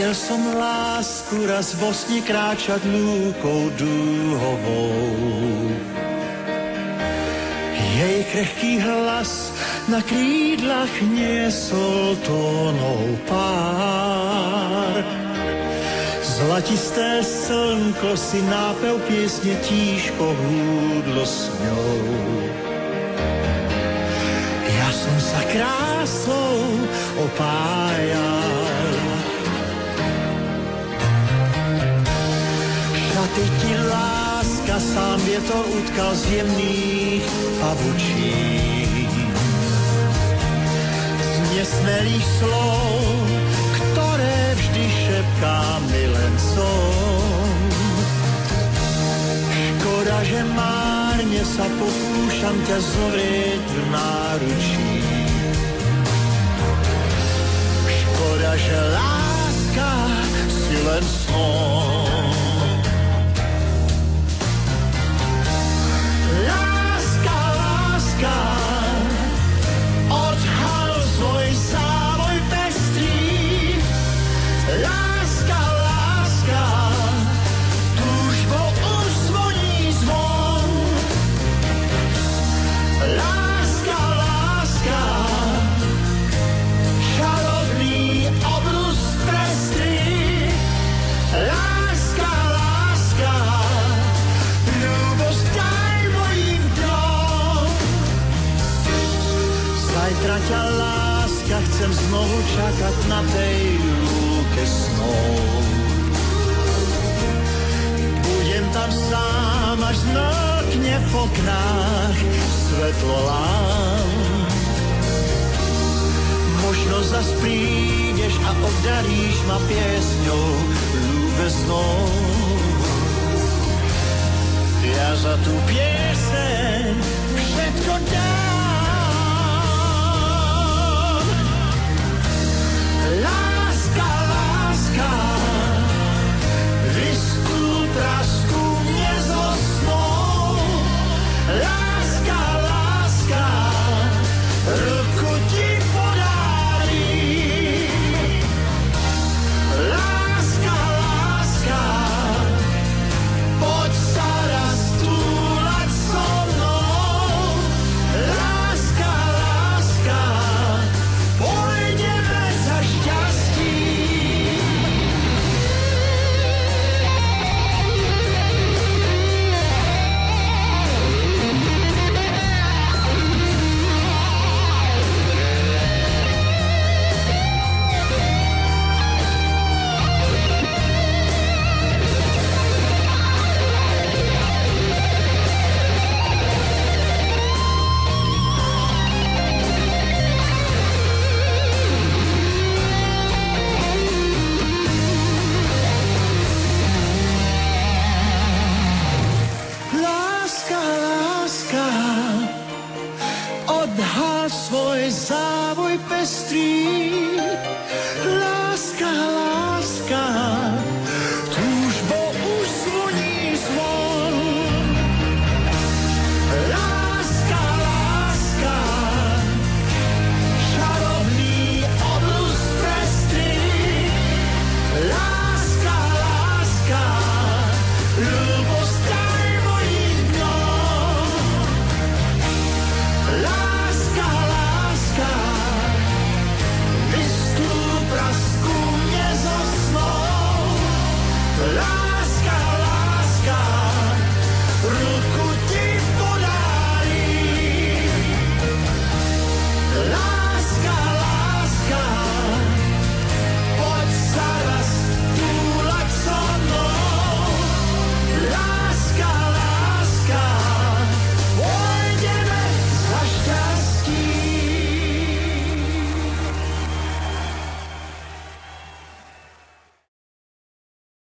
Viděl som lásku raz vo sne kráčať lúkou dúhovou. Jej krehký hlas na krídlach niesol tónou pár. Zlatisté slnko si nápev piesne tížko húdlo s ňou. Ja som sa krásou opájal. Šaty ti láska, sám vietor utkal z jemných pavučín. Z nesmelých slov, ktoré vždy šepká milencom. Škoda, že márne sa pokúšam ťa zovrieť v náručí. Škoda, že láska si len snom. Láska, láska, odhal svoj závoj pestrý. Láska, láska, túžbo už zvoní zvon. Láska, láska, šarovný obrus prestrý. Láska, láska, ľúbosť daj mojim dňom. Zajtra ťa láska chcem znovu čakať na tej lúke snov. Budem tam sám, až zmlkne v oknách svetlo lámp. Možno zas prídeš a obdaríš ma piesňou ľúbeznou. Ja za tú pieseň všetko dám.